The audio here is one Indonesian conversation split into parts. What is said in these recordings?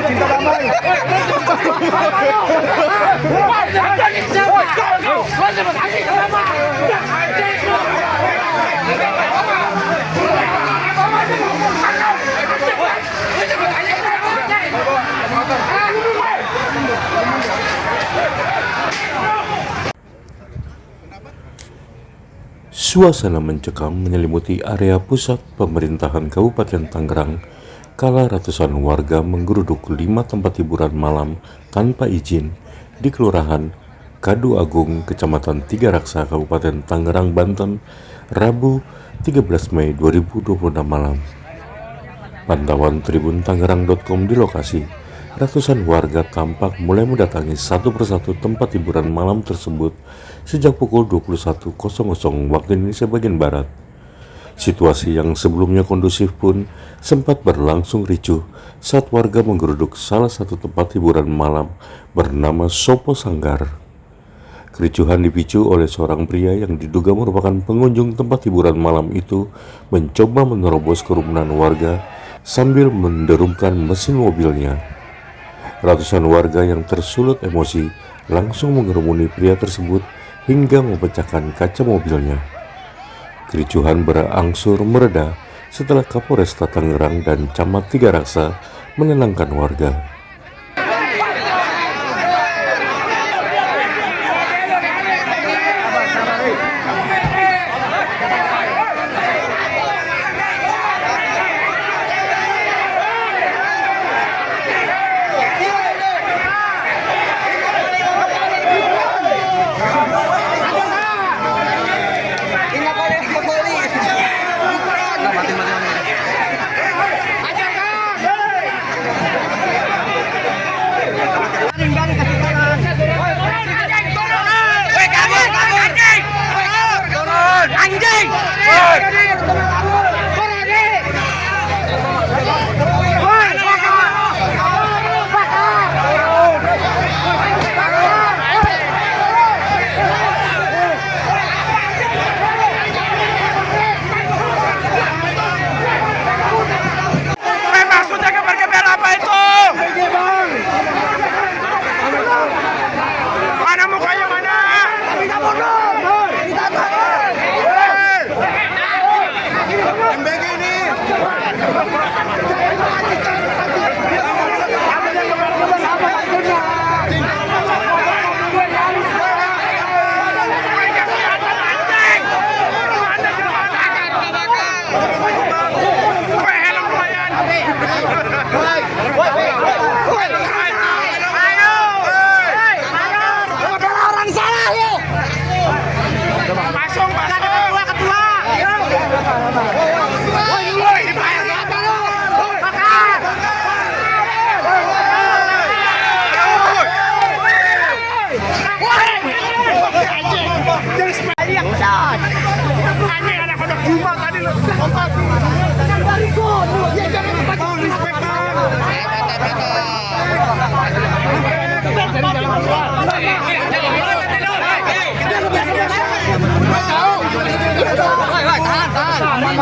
Cinta damai. Suasana mencekam menyelimuti area pusat pemerintahan Kabupaten Tangerang kala ratusan warga menggeruduk 5 tempat hiburan malam tanpa izin di Kelurahan Kadu Agung, Kecamatan Tiga Raksa, Kabupaten Tangerang, Banten, Rabu 13 Mei 2026 malam. Pantauan Tribun Tangerang.com di lokasi, ratusan warga tampak mulai mendatangi satu persatu tempat hiburan malam tersebut sejak pukul 21.00 waktu Indonesia bagian Barat. Situasi yang sebelumnya kondusif pun sempat berlangsung ricuh saat warga menggeruduk salah satu tempat hiburan malam bernama Sopo Sanggar. Kericuhan dipicu oleh seorang pria yang diduga merupakan pengunjung tempat hiburan malam itu mencoba menerobos kerumunan warga sambil menderumkan mesin mobilnya. Ratusan warga yang tersulut emosi langsung mengerumuni pria tersebut hingga memecahkan kaca mobilnya. Kericuhan berangsur mereda setelah Kapolresta Tangerang dan Camat Tiga Raksa menenangkan warga.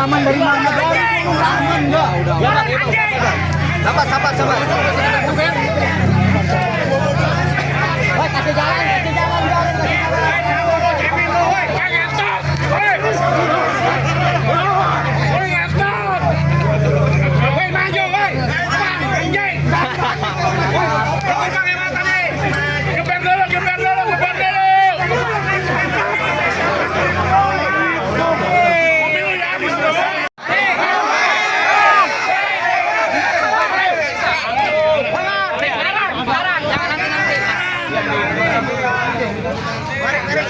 Aman dari mana? Aman enggak? Sabar. Woi, kasih jalan.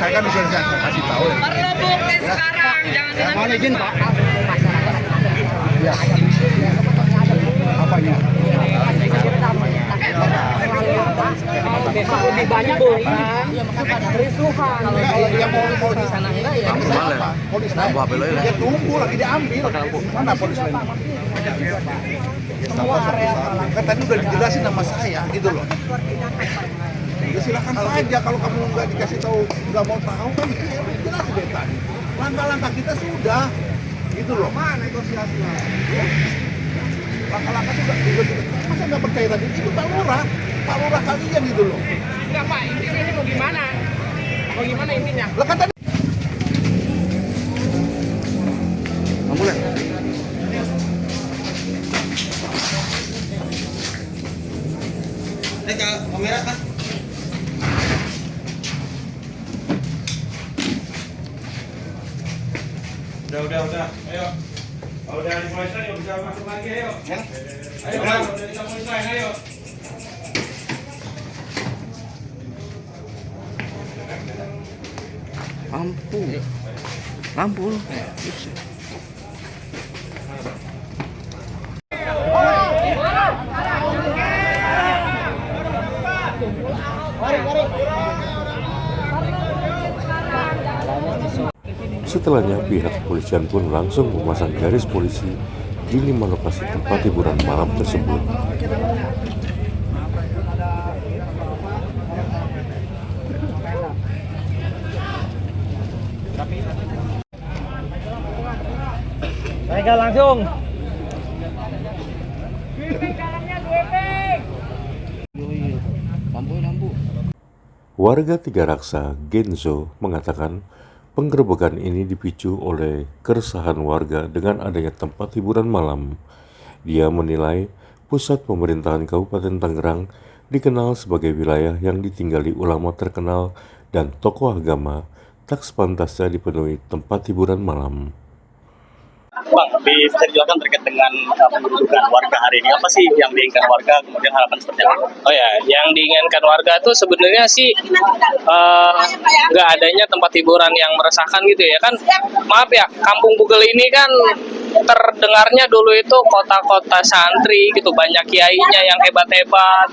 Saya kan bisa kasih tahu. Perlu bukti sekarang, jangan Mohon izin, Pak. Ya. Apanya? Lebih banyak orang kerusuhan. Kalau dia mau di sana enggak ya? Polis lain. Dia tunggu lagi diambil. Mana polis lain? Kan tadi udah dijelasin sama saya gitu loh. Ya silakan saja kalau kamu nggak dikasih tahu, nggak mau tahu kan jelas deh tadi. Langkah-langkah kita sudah gitu loh. Mana negosiasinya? Laka-laka juga masa nggak percaya tadi itu Pak Lurah kalian gitu loh. Enggak Pak, intinya ini mau gimana? Mau gimana intinya? Lah kan tadi mulai. Kamera kan? Udah. Ayo. Kalau udah dimulai yuk bisa masuk lagi ayo. Ayo, udah kita mulai ayo. Lampu. Setelahnya, pihak kepolisian pun langsung memasang garis polisi di 5 lokasi tempat hiburan malam tersebut. Mereka langsung. Lampu. Warga Tiga Raksa, Genzo, mengatakan penggerebekan ini dipicu oleh keresahan warga dengan adanya tempat hiburan malam. Dia menilai pusat pemerintahan Kabupaten Tangerang dikenal sebagai wilayah yang ditinggali ulama terkenal dan tokoh agama, tak sepantasnya dipenuhi tempat hiburan malam. Bang, bisa dijelaskan terkait dengan pendudukan warga hari ini, apa sih yang diinginkan warga, kemudian harapan seperti apa? Oh ya, yang diinginkan warga tuh sebenarnya sih nggak adanya tempat hiburan yang meresahkan gitu ya kan. Maaf ya, Kampung Bugel ini kan terdengarnya dulu itu kota-kota santri gitu, banyak kiainya yang hebat-hebat.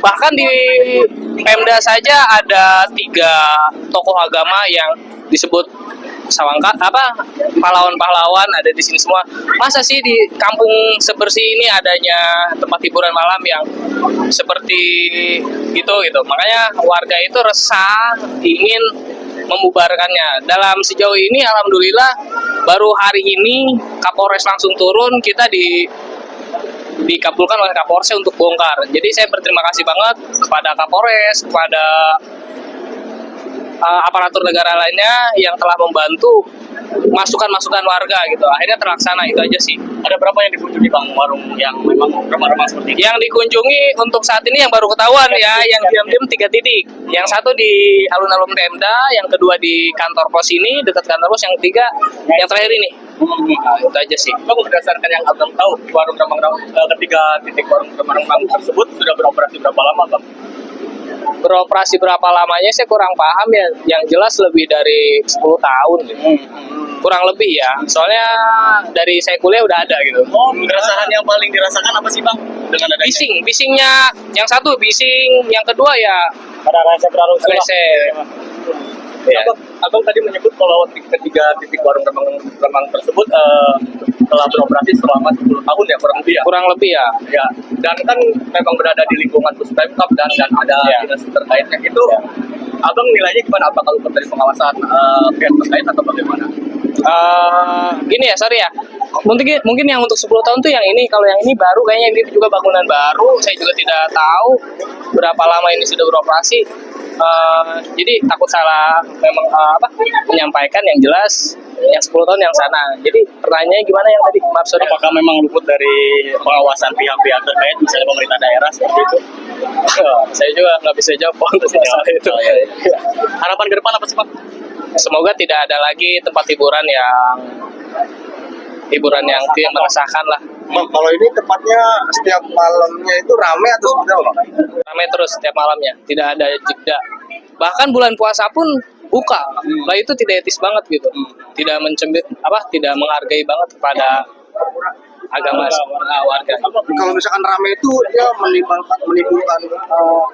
Bahkan di Pemda saja ada 3 tokoh agama yang disebut pahlawan-pahlawan ada di sini semua. Masa sih di kampung sebersih ini adanya tempat hiburan malam yang seperti gitu. Makanya warga itu resah, ingin membubarkannya. Dalam sejauh ini alhamdulillah baru hari ini Kapolres langsung turun, kita dikabulkan oleh Kapolres untuk bongkar. Jadi saya berterima kasih banget kepada Kapolres, kepada aparatur negara lainnya yang telah membantu masukan-masukan warga gitu. Akhirnya terlaksana, itu aja sih. Ada berapa yang dikunjungi Bang warung yang memang remang-remang seperti ini? Yang dikunjungi untuk saat ini yang baru ketahuan ya, yang diam-diam 3 titik. Yang satu di alun-alun Pemda, yang kedua di kantor pos ini, dekat kantor pos, yang ketiga yang terakhir ini. Nah, itu aja sih. Bang, berdasarkan yang Abang tahu, warung remang-remang, 3 titik warung remang-remang tersebut sudah beroperasi berapa lama Bang? Beroperasi berapa lamanya saya kurang paham ya. Yang jelas lebih dari 10 tahun gitu. Kurang lebih ya. Soalnya dari saya kuliah udah ada gitu. Oh, keresahan yang paling dirasakan apa sih Bang dengan adanya? Bisingnya yang satu bising, yang kedua ya Ada rasa berarus. Ya. Abang tadi menyebut kalau 3 titik warung remang tersebut telah beroperasi selama 10 tahun ya kurang lebih ya? Kurang lebih ya. Ya, dan kan memang berada di lingkungan Puspemkab dan ada dinas terkaitnya itu. Abang nilainya gimana? Apa kalau dari pengawasan pihak terkait atau bagaimana? Gini ya, sorry ya. Mungkin yang untuk 10 tahun tuh yang ini. Kalau yang ini baru, kayaknya ini juga bangunan baru. Saya juga tidak tahu berapa lama ini sudah beroperasi. Jadi takut salah memang menyampaikan. Yang jelas yang 10 tahun yang sana. Jadi pertanyaannya gimana yang tadi? Maaf, sorry. Apakah memang luput dari pengawasan pihak-pihak terkait, misalnya pemerintah daerah seperti itu? Saya juga nggak bisa jawab untuk masalah itu. Harapan ke depan apa sih Pak? Semoga tidak ada lagi tempat hiburan yang meresahkan lah. Bang, kalau ini tempatnya setiap malamnya itu ramai atau seperti apa, Bang? Ramai terus setiap malamnya, tidak ada jeda. Bahkan bulan puasa pun buka. Lah itu tidak etis banget gitu. Tidak tidak menghargai banget kepada agama warga. Kalau misalkan ramai itu dia menimbulkan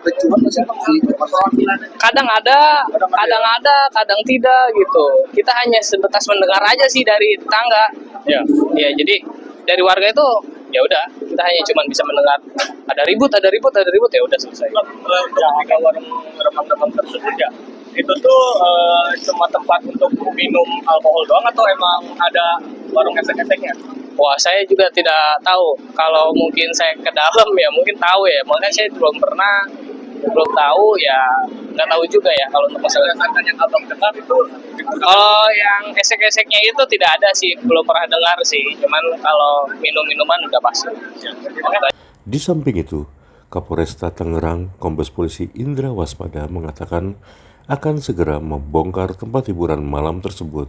kecuan sih. Kadang ada, kadang tidak gitu. Kita hanya sebatas mendengar aja sih dari tetangga. Ya, jadi dari warga itu ya udah, kita hanya cuma bisa mendengar ada ribut ya udah selesai. Ketika warung remang-remang tersebut ya, itu tuh cuma tempat untuk minum alkohol doang atau emang ada warung esek-eseknya? Wah, saya juga tidak tahu. Kalau mungkin saya ke dalam ya mungkin tahu ya. Makanya saya belum tahu ya, nggak tahu juga ya kalau untuk masalah. Berdasarkan yang abang dengar itu Kalau yang esek-eseknya itu tidak ada sih, belum pernah dengar sih. Cuman kalau minum-minuman udah pasti. Di samping itu, Kapolresta Tangerang, Kombes Polisi Indra Waspada mengatakan akan segera membongkar tempat hiburan malam tersebut.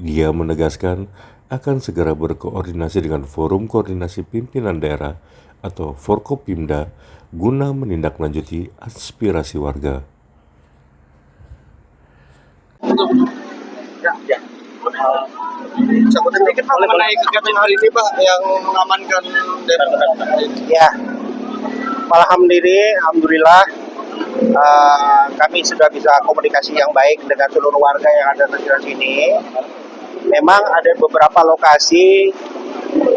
Dia menegaskan akan segera berkoordinasi dengan Forum Koordinasi Pimpinan Daerah atau Forkopimda guna menindaklanjuti aspirasi warga. Sebut sedikit Pak mengenai kegiatan hari ini Pak yang mengamankan daerah. Ya, alhamdulillah kami sudah bisa komunikasi yang baik dengan seluruh warga yang ada di sini. Memang ada beberapa lokasi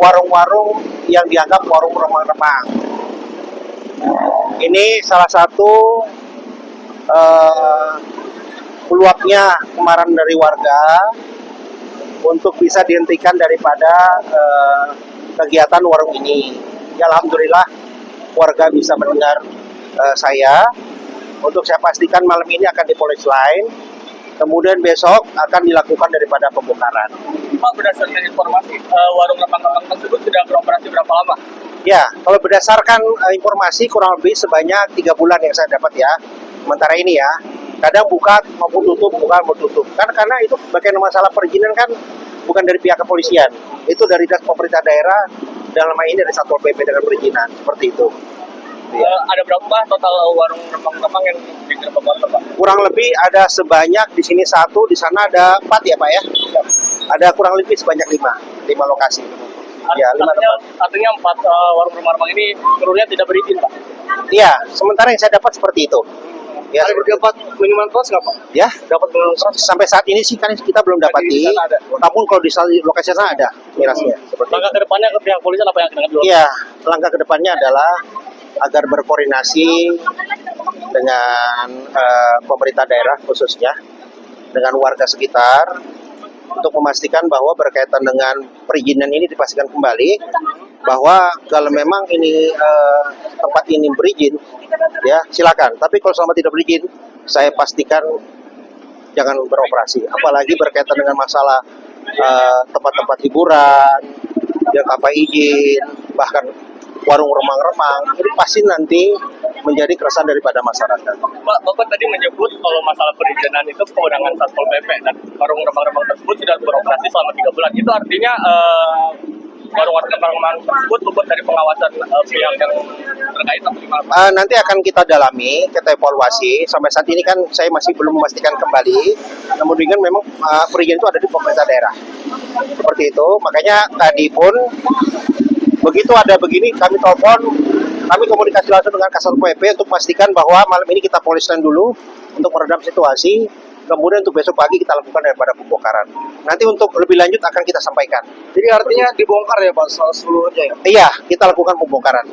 warung-warung yang dianggap warung remang-remang. Ini salah satu peluangnya kemarahan dari warga untuk bisa dihentikan daripada kegiatan warung ini. Ya, alhamdulillah warga bisa mendengar saya. Untuk saya pastikan malam ini akan di Polres lain. Kemudian besok akan dilakukan daripada pembongkaran. Pak, berdasarkan informasi, warung remang-remang tersebut sudah beroperasi berapa lama? Ya, kalau berdasarkan informasi kurang lebih sebanyak 3 bulan yang saya dapat ya. Sementara ini ya, kadang buka maupun tutup, buka maupun tutup. Karena itu bagian masalah perizinan kan bukan dari pihak kepolisian. Itu dari dinas pemerintah daerah, dalam hal ini dari Satpol PP dengan perizinan, seperti itu. Ada berapa total warung remang-remang yang digerebek warga, Pak? Kurang lebih ada sebanyak di sini 1, di sana ada 4 ya Pak ya. Ada kurang lebih sebanyak 5 lokasi. Ya, 5 tempat. Artinya 4 warung remang-remang ini seluruhnya tidak berizin, Pak? Iya, sementara yang saya dapat seperti itu. Ya, Ada berdapat minuman keras nggak Pak? ya, dapat sampai saat ini sih kan kita belum dapati. di sana ada. Namun kalau di lokasi sana ada mirasnya. Seperti Langkah itu. ke depannya ke pihak polisian apa yang akan dilakukan? Iya, langkah kedepannya adalah agar berkoordinasi dengan pemerintah daerah khususnya dengan warga sekitar untuk memastikan bahwa berkaitan dengan perizinan ini dipastikan kembali bahwa kalau memang ini tempat ini berizin ya silakan, tapi kalau selama tidak berizin saya pastikan jangan beroperasi, apalagi berkaitan dengan masalah tempat-tempat hiburan yang tanpa izin, bahkan warung remang-remang, ini pasti nanti menjadi keresahan daripada masyarakat. Pak, Bapak tadi menyebut kalau masalah perizinan itu kewenangan Satpol PP dan warung remang-remang tersebut sudah beroperasi selama 3 bulan. Itu artinya warung-warung remang-remang tersebut luput dari pengawasan pihak yang terkait atau gimana? Nanti akan kita dalami, kita evaluasi. Sampai saat ini kan saya masih belum memastikan kembali. Namun dengan memang perizinan itu ada di pemerintah daerah. Seperti itu, makanya tadi pun begitu ada begini, kami telepon, kami komunikasi langsung dengan Kasatpol PP untuk pastikan bahwa malam ini kita poliskan dulu untuk meredam situasi, kemudian untuk besok pagi kita lakukan daripada pembongkaran. Nanti untuk lebih lanjut akan kita sampaikan. Jadi artinya dibongkar ya Pak seluruhnya ya? Iya, kita lakukan pembongkaran.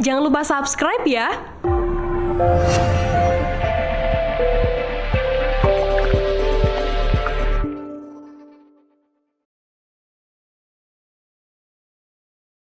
Jangan lupa subscribe ya.